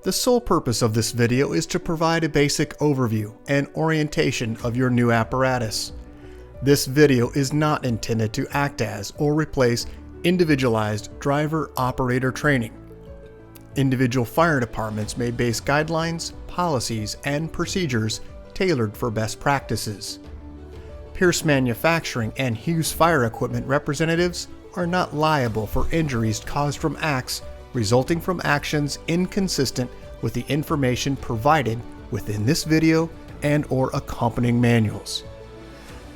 The sole purpose of this video is to provide a basic overview and orientation of your new apparatus. This video is not intended to act as or replace individualized driver-operator training. Individual fire departments may base guidelines, policies, and procedures tailored for best practices. Pierce Manufacturing and Hughes Fire Equipment representatives are not liable for injuries caused from acts resulting from actions inconsistent with the information provided within this video and/or accompanying manuals.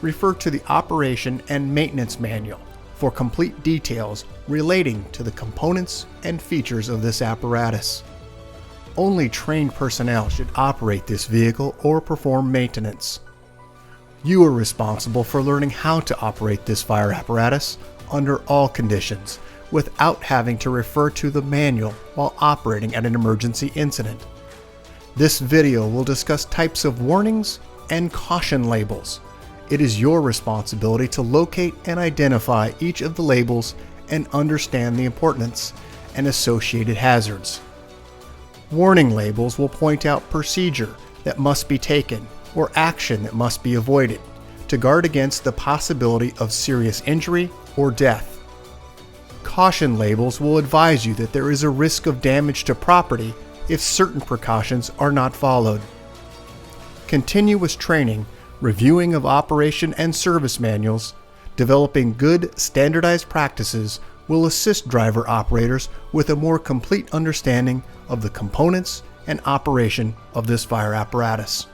Refer to the Operation and Maintenance Manual for complete details relating to the components and features of this apparatus. Only trained personnel should operate this vehicle or perform maintenance. You are responsible for learning how to operate this fire apparatus under all conditions without having to refer to the manual while operating at an emergency incident. This video will discuss types of warnings and caution labels. It is your responsibility to locate and identify each of the labels and understand the importance and associated hazards. Warning labels will point out procedure that must be taken or action that must be avoided to guard against the possibility of serious injury or death. Caution labels will advise you that there is a risk of damage to property if certain precautions are not followed. Continuous training, reviewing of operation and service manuals, developing good standardized practices will assist driver operators with a more complete understanding of the components and operation of this fire apparatus.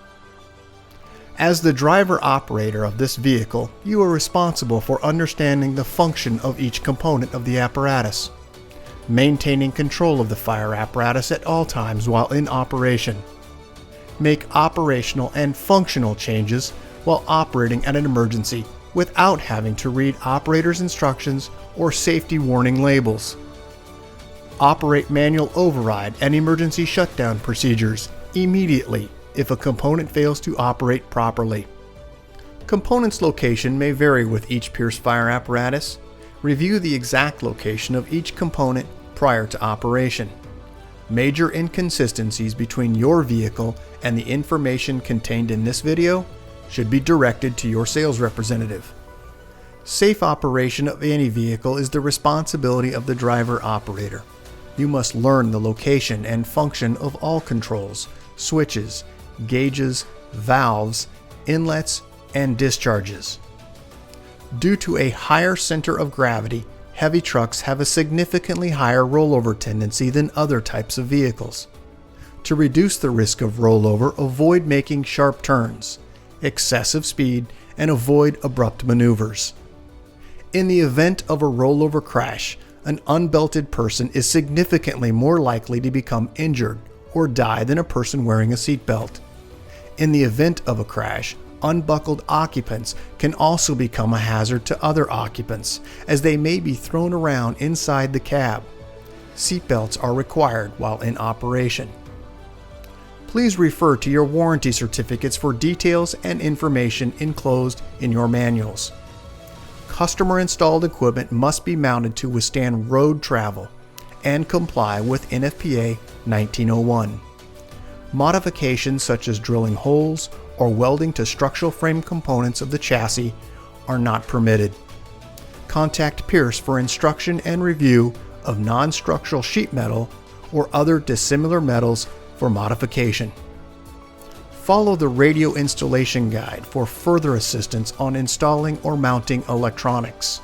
As the driver operator of this vehicle, you are responsible for understanding the function of each component of the apparatus, maintaining control of the fire apparatus at all times while in operation. Make operational and functional changes while operating at an emergency without having to read operator's instructions or safety warning labels. Operate manual override and emergency shutdown procedures immediately if a component fails to operate properly. Components location may vary with each Pierce fire apparatus. Review the exact location of each component prior to operation. Major inconsistencies between your vehicle and the information contained in this video should be directed to your sales representative. Safe operation of any vehicle is the responsibility of the driver operator. You must learn the location and function of all controls, switches, gauges, valves, inlets, and discharges. Due to a higher center of gravity, heavy trucks have a significantly higher rollover tendency than other types of vehicles. To reduce the risk of rollover, avoid making sharp turns, excessive speed, and avoid abrupt maneuvers. In the event of a rollover crash, an unbelted person is significantly more likely to become injured or die than a person wearing a seatbelt. In the event of a crash, unbuckled occupants can also become a hazard to other occupants, as they may be thrown around inside the cab. Seatbelts are required while in operation. Please refer to your warranty certificates for details and information enclosed in your manuals. Customer-installed equipment must be mounted to withstand road travel and comply with NFPA 1901. Modifications such as drilling holes or welding to structural frame components of the chassis are not permitted. Contact Pierce for instruction and review of non-structural sheet metal or other dissimilar metals for modification. Follow the radio installation guide for further assistance on installing or mounting electronics.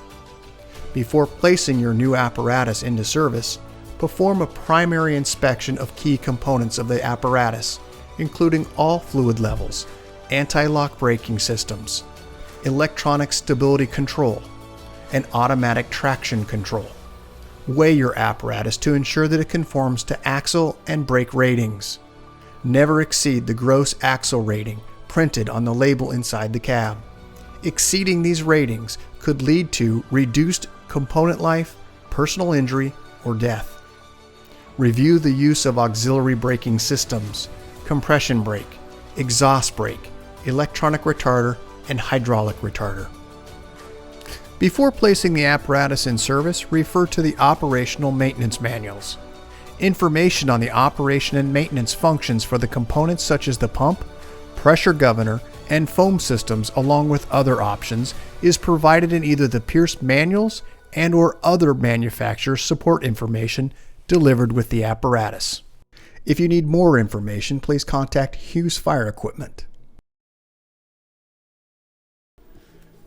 Before placing your new apparatus into service, perform a primary inspection of key components of the apparatus, including all fluid levels, anti-lock braking systems, electronic stability control, and automatic traction control. Weigh your apparatus to ensure that it conforms to axle and brake ratings. Never exceed the gross axle rating printed on the label inside the cab. Exceeding these ratings could lead to reduced component life, personal injury, or death. Review the use of auxiliary braking systems, compression brake, exhaust brake, electronic retarder, and hydraulic retarder. Before placing the apparatus in service, refer to the operational maintenance manuals. Information on the operation and maintenance functions for the components such as the pump, pressure governor, and foam systems, along with other options, is provided in either the Pierce manuals and/or other manufacturer support information delivered with the apparatus. If you need more information, please contact Hughes Fire Equipment.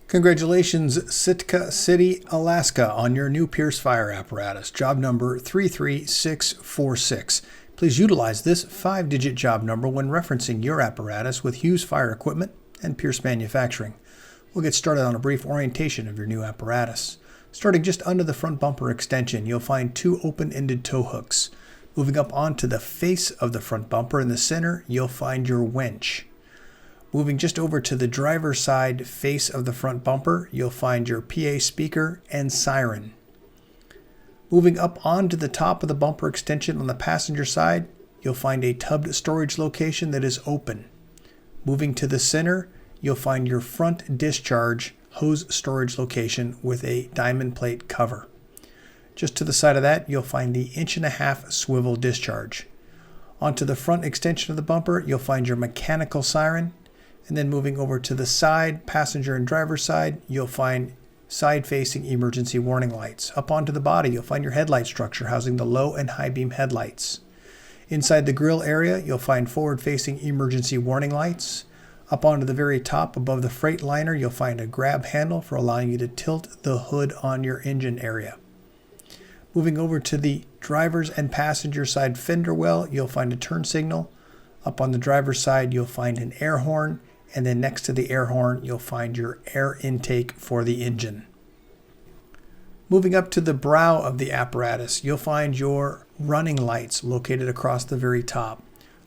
Congratulations, Sitka City, Alaska, on your new Pierce fire apparatus, job number 33646. Please utilize this 5-digit job number when referencing your apparatus with Hughes Fire Equipment and Pierce Manufacturing. We'll get started on a brief orientation of your new apparatus. Starting just under the front bumper extension, you'll find 2 open-ended tow hooks. Moving up onto the face of the front bumper in the center, you'll find your winch. Moving just over to the driver's side face of the front bumper, you'll find your PA speaker and siren. Moving up onto the top of the bumper extension on the passenger side, you'll find a tubbed storage location that is open. Moving to the center, you'll find your front discharge hose storage location with a diamond plate cover. Just to the side of that, you'll find the 1.5-inch swivel discharge. Onto the front extension of the bumper, you'll find your mechanical siren. And then moving over to the side, passenger and driver side, you'll find side-facing emergency warning lights. Up onto the body, you'll find your headlight structure housing the low and high beam headlights. Inside the grille area, you'll find forward-facing emergency warning lights. Up onto the very top above the freight liner, you'll find a grab handle for allowing you to tilt the hood on your engine area. Moving over to the driver's and passenger side fender well, you'll find a turn signal. Up on the driver's side, you'll find an air horn. And then next to the air horn, you'll find your air intake for the engine. Moving up to the brow of the apparatus, you'll find your running lights located across the very top.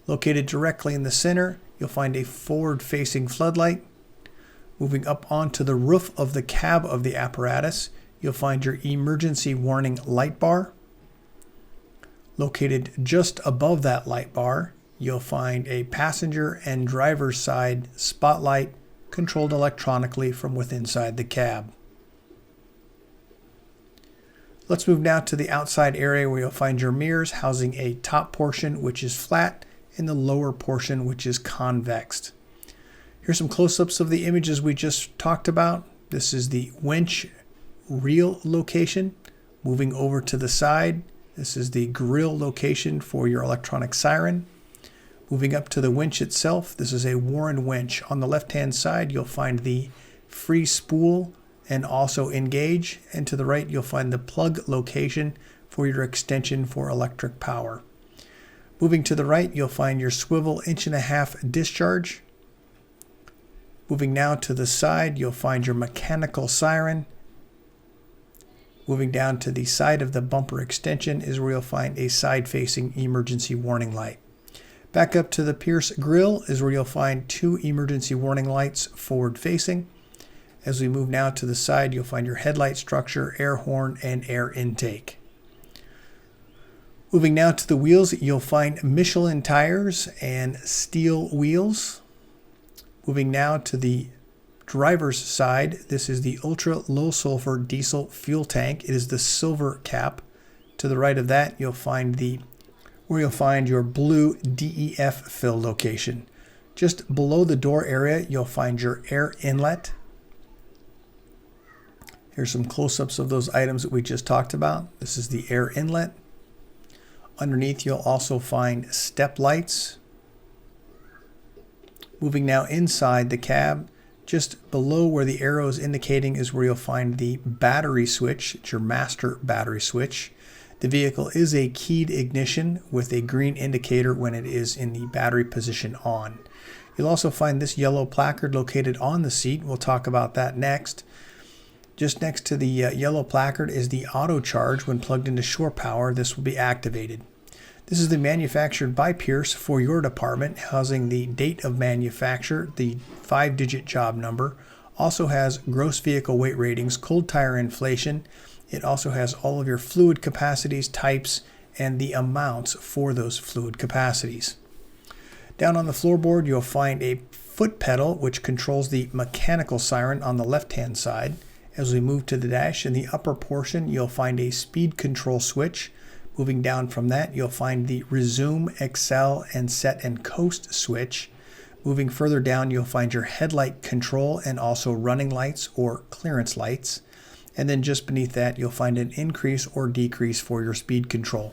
Located directly in the center, you'll find a forward-facing floodlight. Moving up onto the roof of the cab of the apparatus, you'll find your emergency warning light bar. Located just above that light bar, you'll find a passenger and driver's side spotlight controlled electronically from within inside the cab. Let's move now to the outside area where you'll find your mirrors housing a top portion which is flat and the lower portion which is convex. Here's some close-ups of the images we just talked about. This is the winch reel location. Moving over to the side, this is the grill location for your electronic siren. Moving up to the winch itself, this is a Warren winch. On the left-hand side, you'll find the free spool and also engage. And to the right, you'll find the plug location for your extension for electric power. Moving to the right, you'll find your swivel 1.5-inch discharge. Moving now to the side, you'll find your mechanical siren. Moving down to the side of the bumper extension is where you'll find a side-facing emergency warning light. Back up to the Pierce grille is where you'll find 2 emergency warning lights forward-facing. As we move now to the side, you'll find your headlight structure, air horn, and air intake. Moving now to the wheels, you'll find Michelin tires and steel wheels. Moving now to the driver's side, this is the ultra low sulfur diesel fuel tank. It is the silver cap. To the right of that, you'll find where you'll find your blue DEF fill location. Just below the door area, you'll find your air inlet. Here's some close-ups of those items that we just talked about. This is the air inlet. Underneath, you'll also find step lights. Moving now inside the cab, just below where the arrow is indicating is where you'll find the battery switch. It's your master battery switch. The vehicle is a keyed ignition with a green indicator when it is in the battery position on. You'll also find this yellow placard located on the seat. We'll talk about that next. Just next to the yellow placard is the auto charge. When plugged into shore power, this will be activated. This is the manufactured by Pierce for your department, housing the date of manufacture, the 5-digit job number. Also has gross vehicle weight ratings, cold tire inflation. It also has all of your fluid capacities, types, and the amounts for those fluid capacities. Down on the floorboard, you'll find a foot pedal, which controls the mechanical siren on the left-hand side. As we move to the dash, in the upper portion, you'll find a speed control switch. Moving down from that, you'll find the resume, excel, and set and coast switch. Moving further down, you'll find your headlight control and also running lights or clearance lights. And then just beneath that, you'll find an increase or decrease for your speed control.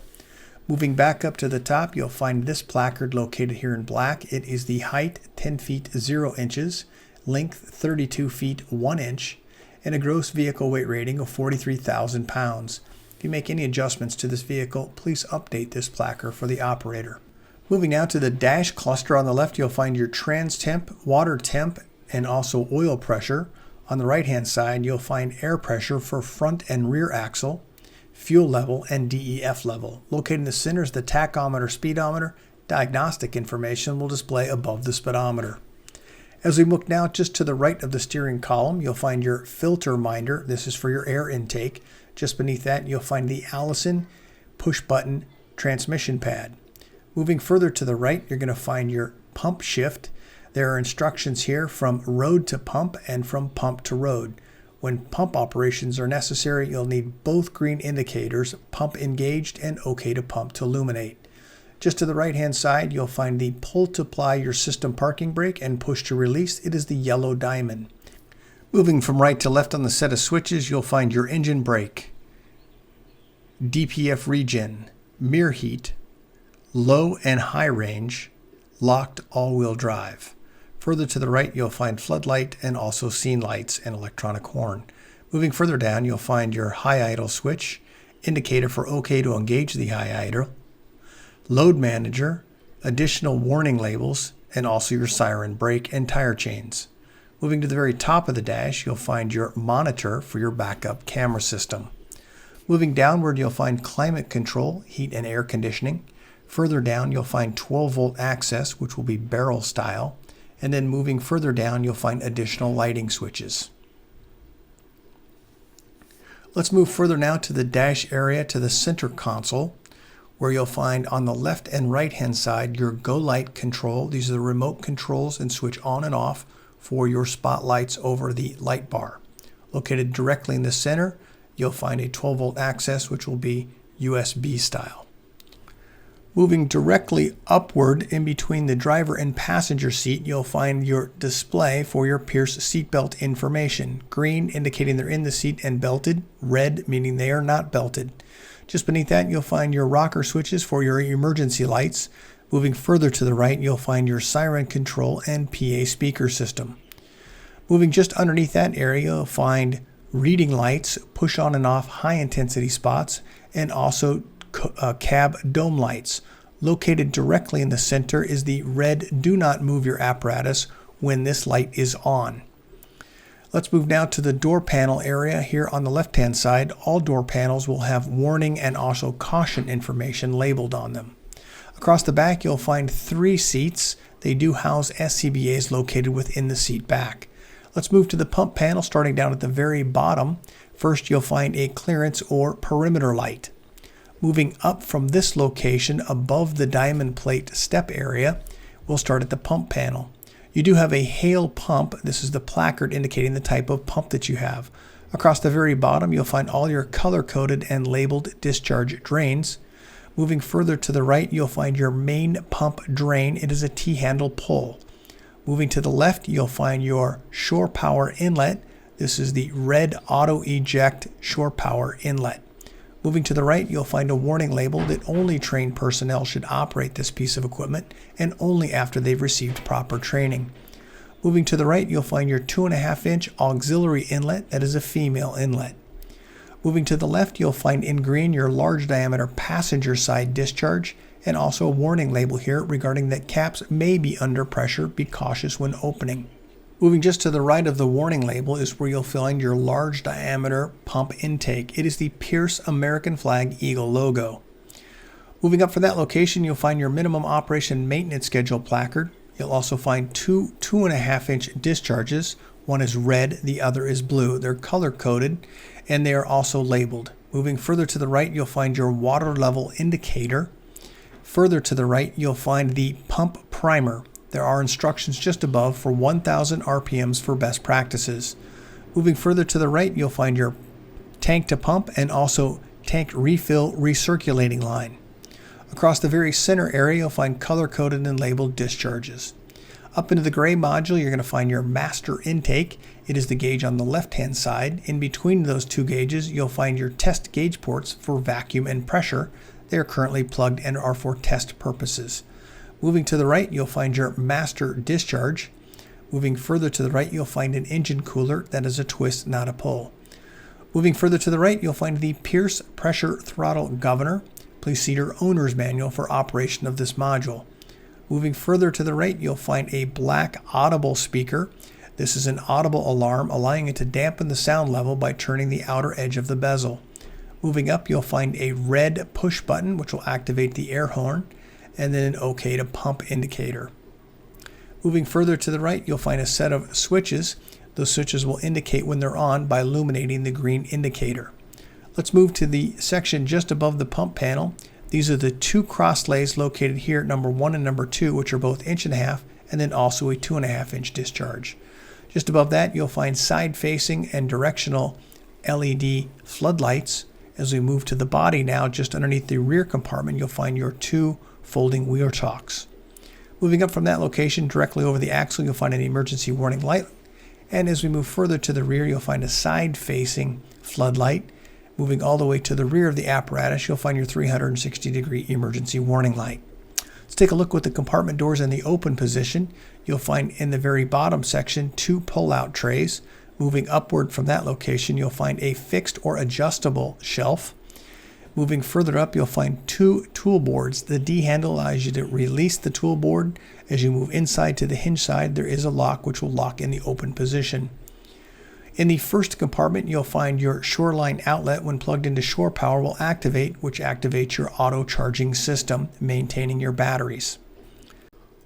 Moving back up to the top, you'll find this placard located here in black. It is the height 10 feet 0 inches, length 32 feet 1 inch, and a gross vehicle weight rating of 43,000 pounds. If you make any adjustments to this vehicle, please update this placard for the operator. Moving now to the dash cluster on the left, you'll find your trans temp, water temp, and also oil pressure. On the right hand side, you'll find air pressure for front and rear axle, fuel level, and DEF level. Located in the center is the tachometer speedometer. Diagnostic information will display above the speedometer. As we look now just to the right of the steering column, you'll find your filter minder. This is for your air intake. Just beneath that, you'll find the Allison push-button transmission pad. Moving further to the right, you're going to find your pump shift. There are instructions here from road to pump and from pump to road. When pump operations are necessary, you'll need both green indicators, pump engaged and OK to pump, to illuminate. Just to the right-hand side, you'll find the pull to apply your system parking brake and push to release. It is the yellow diamond. Moving from right to left on the set of switches, you'll find your engine brake, DPF regen, mirror heat, low and high range, locked all-wheel drive. Further to the right, you'll find floodlight and also scene lights and electronic horn. Moving further down, you'll find your high idle switch, indicator for OK to engage the high idle, load manager, additional warning labels, and also your siren, brake, and tire chains. Moving to the very top of the dash, you'll find your monitor for your backup camera system. Moving downward, you'll find climate control, heat and air conditioning. Further down, you'll find 12-volt access, which will be barrel style. And then moving further down, you'll find additional lighting switches. Let's move further now to the dash area, to the center console, where you'll find on the left and right-hand side your Go Light control. These are the remote controls and switch on and off for your spotlights over the light bar. Located directly in the center, you'll find a 12-volt access, which will be USB style. Moving directly upward in between the driver and passenger seat, you'll find your display for your Pierce seatbelt information. Green indicating they're in the seat and belted, red meaning they are not belted. Just beneath that, you'll find your rocker switches for your emergency lights. Moving further to the right, you'll find your siren control and PA speaker system. Moving just underneath that area, you'll find reading lights, push on and off high intensity spots, and also cab dome lights. Located directly in the center is the red do not move your apparatus when this light is on. Let's move now to the door panel area. Here on the left hand side, all door panels will have warning and also caution information labeled on them. Across the back, you'll find 3 seats. They do house SCBAs located within the seat back. Let's move to the pump panel, starting down at the very bottom. First, you'll find a clearance or perimeter light. Moving up from this location above the diamond plate step area, we'll start at the pump panel. You do have a Hale pump. This is the placard indicating the type of pump that you have. Across the very bottom, you'll find all your color-coded and labeled discharge drains. Moving further to the right, you'll find your main pump drain. It is a T-handle pull. Moving to the left, you'll find your shore power inlet. This is the red auto eject shore power inlet. Moving to the right, you'll find a warning label that only trained personnel should operate this piece of equipment and only after they've received proper training. Moving to the right, you'll find your 2.5-inch auxiliary inlet. That is a female inlet. Moving to the left, you'll find in green your large diameter passenger side discharge and also a warning label here regarding that caps may be under pressure. Be cautious when opening. Moving just to the right of the warning label is where you'll find your large diameter pump intake. It is the Pierce American Flag Eagle logo. Moving up from that location, you'll find your minimum operation maintenance schedule placard. You'll also find 2 2.5-inch discharges. One is red, the other is blue. They're color coded and they are also labeled. Moving further to the right, you'll find your water level indicator. Further to the right, you'll find the pump primer. There are instructions just above for 1,000 RPMs for best practices. Moving further to the right, you'll find your tank to pump and also tank refill recirculating line. Across the very center area, you'll find color-coded and labeled discharges. Up into the gray module, you're going to find your master intake. It is the gauge on the left-hand side. In between those two gauges, you'll find your test gauge ports for vacuum and pressure. They are currently plugged and are for test purposes. Moving to the right, you'll find your master discharge. Moving further to the right, you'll find an engine cooler. That is a twist, not a pull. Moving further to the right, you'll find the Pierce pressure throttle governor. Please see your owner's manual for operation of this module. Moving further to the right, you'll find a black audible speaker. This is an audible alarm, allowing it to dampen the sound level by turning the outer edge of the bezel. Moving up, you'll find a red push button, which will activate the air horn, and then an OK to pump indicator. Moving further to the right, you'll find a set of switches. Those switches will indicate when they're on by illuminating the green indicator. Let's move to the section just above the pump panel. These are the two cross lays located here, number 1 and number 2, which are both 1.5 inch, and then also a 2.5 inch discharge. Just above that, you'll find side-facing and directional LED floodlights. As we move to the body now, just underneath the rear compartment, you'll find your 2 folding wheel chocks. Moving up from that location, directly over the axle, you'll find an emergency warning light. And as we move further to the rear, you'll find a side-facing floodlight. Moving all the way to the rear of the apparatus, you'll find your 360-degree emergency warning light. Let's take a look with the compartment doors in the open position. You'll find in the very bottom section 2 pull-out trays. Moving upward from that location, you'll find a fixed or adjustable shelf. Moving further up, you'll find 2 tool boards. The D handle allows you to release the tool board. As you move inside to the hinge side, there is a lock which will lock in the open position. In the first compartment, you'll find your shoreline outlet. When plugged into shore power will activate, which activates your auto charging system, maintaining your batteries.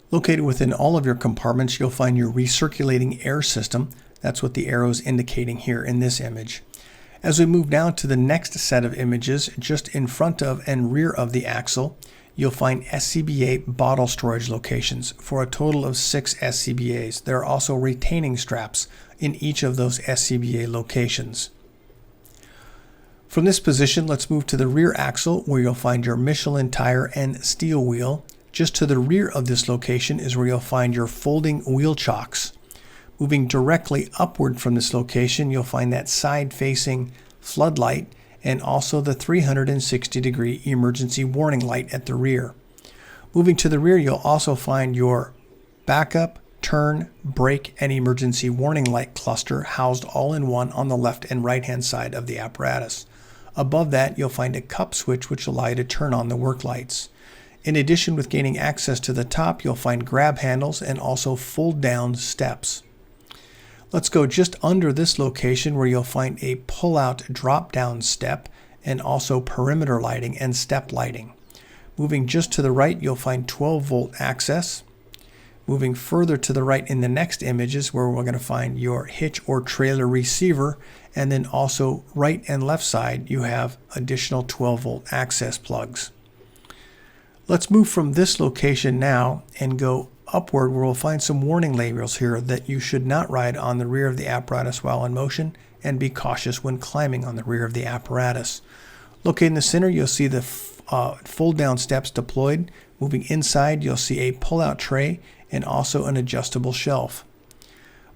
Located within all of your compartments, you'll find your recirculating air system. That's what the arrow is indicating here in this image. As we move now to the next set of images, just in front of and rear of the axle, you'll find SCBA bottle storage locations for a total of 6 SCBAs. There are also retaining straps in each of those SCBA locations. From this position, let's move to the rear axle where you'll find your Michelin tire and steel wheel. Just to the rear of this location is where you'll find your folding wheel chocks. Moving directly upward from this location, you'll find that side-facing floodlight and also the 360-degree emergency warning light at the rear. Moving to the rear, you'll also find your backup, turn, brake, and emergency warning light cluster housed all in one on the left and right-hand side of the apparatus. Above that, you'll find a cup switch which will allow you to turn on the work lights. In addition, with gaining access to the top, you'll find grab handles and also fold-down steps. Let's go just under this location where you'll find a pull-out drop-down step and also perimeter lighting and step lighting. Moving just to the right, you'll find 12-volt access. Moving further to the right in the next images where we're going to find your hitch or trailer receiver, and then also right and left side you have additional 12-volt access plugs. Let's move from this location now and go upward where we'll find some warning labels here that you should not ride on the rear of the apparatus while in motion and be cautious when climbing on the rear of the apparatus. Located in the center, you'll see the fold down steps deployed. Moving inside, you'll see a pull-out tray and also an adjustable shelf.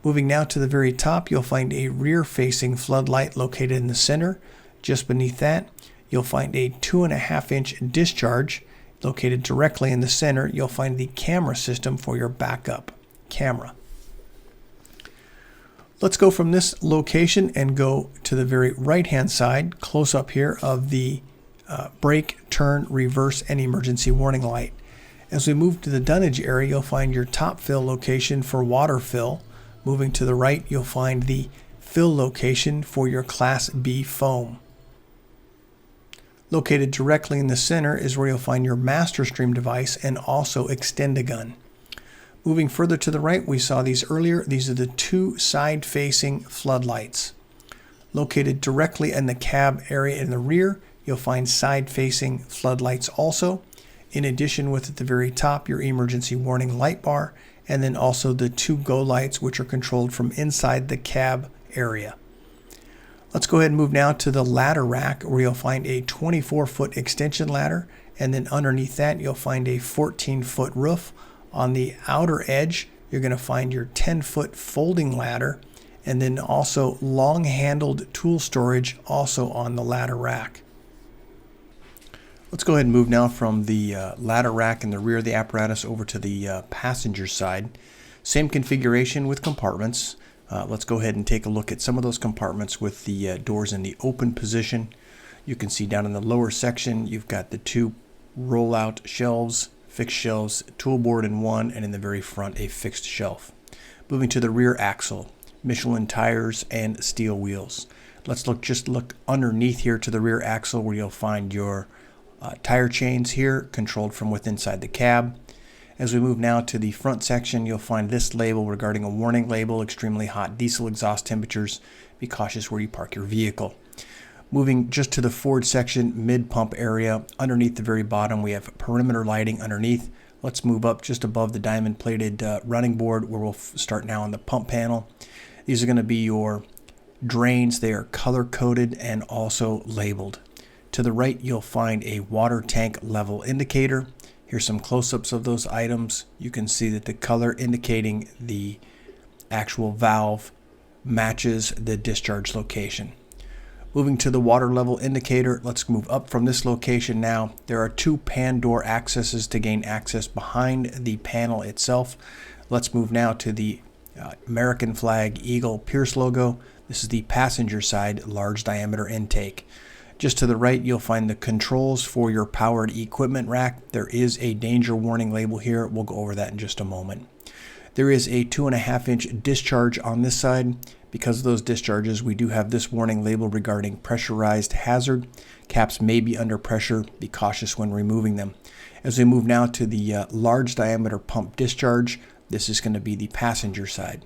Moving now to the very top, you'll find a rear-facing floodlight located in the center. Just beneath that, you'll find a 2.5 inch discharge. Located directly in the center, you'll find the camera system for your backup camera. Let's go from this location and go to the very right-hand side, close up here of the brake, turn, reverse, and emergency warning light. As we move to the dunnage area, you'll find your top fill location for water fill. Moving to the right, you'll find the fill location for your Class B foam. Located directly in the center is where you'll find your master stream device and also extend-a-gun. Moving further to the right, we saw these earlier. These are the 2 side-facing floodlights. Located directly in the cab area in the rear, you'll find side-facing floodlights also. In addition, with at the very top, your emergency warning light bar, and then also the 2 go lights which are controlled from inside the cab area. Let's go ahead and move now to the ladder rack, where you'll find a 24-foot extension ladder, and then underneath that you'll find a 14-foot roof. On the outer edge, you're going to find your 10-foot folding ladder, and then also long-handled tool storage also on the ladder rack. Let's go ahead and move now from the ladder rack in the rear of the apparatus over to the passenger side. Same configuration with compartments. Let's go ahead and take a look at some of those compartments with the doors in the open position. You can see down in the lower section you've got the two roll-out shelves, fixed shelves, tool board in one, and in the very front a fixed shelf. Moving to the rear axle, Michelin tires and steel wheels. Let's look underneath here to the rear axle, where you'll find your tire chains here controlled from within inside the cab. As we move now to the front section, you'll find this label regarding a warning label: extremely hot diesel exhaust temperatures. Be cautious where you park your vehicle. Moving just to the forward section, mid-pump area, underneath the very bottom we have perimeter lighting underneath. Let's move up just above the diamond-plated running board, where we'll start now on the pump panel. These are going to be your drains. They are color-coded and also labeled. To the right, you'll find a water tank level indicator. Here's some close-ups of those items. You can see that the color indicating the actual valve matches the discharge location. Moving to the water level indicator, let's move up from this location now. There are two pan door accesses to gain access behind the panel itself. Let's move now to the American flag Eagle Pierce logo. This is the passenger side large diameter intake. Just to the right, you'll find the controls for your powered equipment rack. There is a danger warning label here. We'll go over that in just a moment. There is a 2.5-inch discharge on this side. Because of those discharges, we do have this warning label regarding pressurized hazard. Caps may be under pressure. Be cautious when removing them. As we move now to the large diameter pump discharge, this is going to be the passenger side.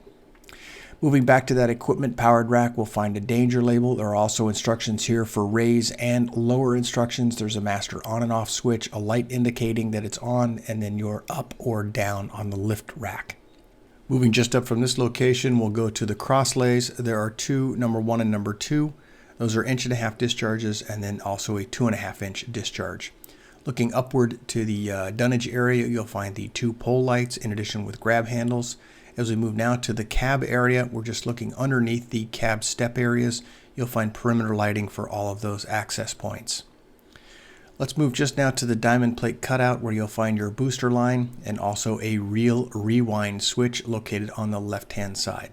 Moving back to that equipment powered rack, we'll find a danger label. There are also instructions here for raise and lower instructions. There's a master on and off switch, a light indicating that it's on, and then your up or down on the lift rack. Moving just up from this location, we'll go to the crosslays. There are two, number 1 and number 2. Those are 1.5-inch discharges, and then also a 2.5-inch discharge. Looking upward to the dunnage area, you'll find the two pole lights in addition with grab handles. As we move now to the cab area, we're just looking underneath the cab step areas. You'll find perimeter lighting for all of those access points. Let's move just now to the diamond plate cutout, where you'll find your booster line and also a reel rewind switch located on the left-hand side.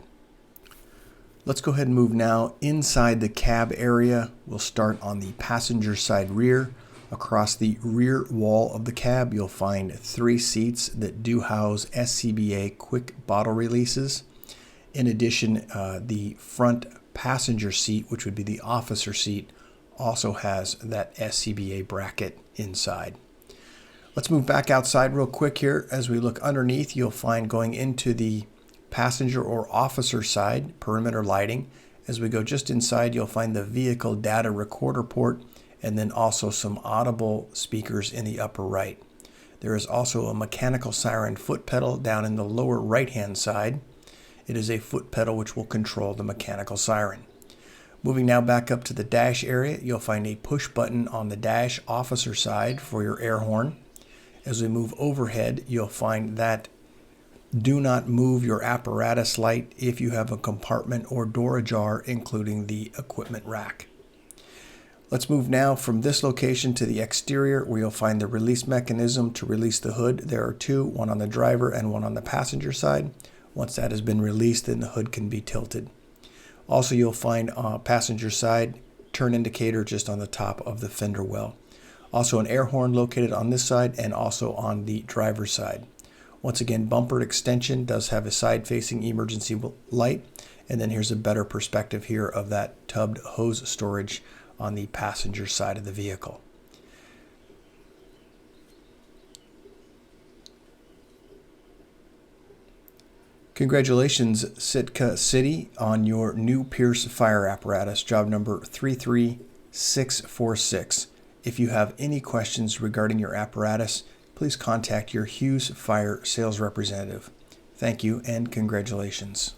Let's go ahead and move now inside the cab area. We'll start on the passenger side rear. Across the rear wall of the cab, you'll find 3 seats that do house SCBA quick bottle releases. In addition, the front passenger seat, which would be the officer seat, also has that SCBA bracket inside. Let's move back outside real quick here. As we look underneath, you'll find going into the passenger or officer side perimeter lighting. As we go just inside, you'll find the vehicle data recorder port, and then also some audible speakers in the upper right. There is also a mechanical siren foot pedal down in the lower right-hand side. It is a foot pedal which will control the mechanical siren. Moving now back up to the dash area, you'll find a push button on the dash officer side for your air horn. As we move overhead, you'll find that do not move your apparatus light if you have a compartment or door ajar, including the equipment rack. Let's move now from this location to the exterior, where you'll find the release mechanism to release the hood. There are 2, one on the driver and one on the passenger side. Once that has been released, then the hood can be tilted. Also, you'll find passenger side turn indicator just on the top of the fender well. Also an air horn located on this side and also on the driver's side. Once again, bumper extension does have a side-facing emergency light, and then here's a better perspective here of that tubbed hose storage on the passenger side of the vehicle. Congratulations, Sitka City, on your new Pierce fire apparatus, job number 33646. If you have any questions regarding your apparatus, please contact your Hughes Fire sales representative. Thank you and congratulations.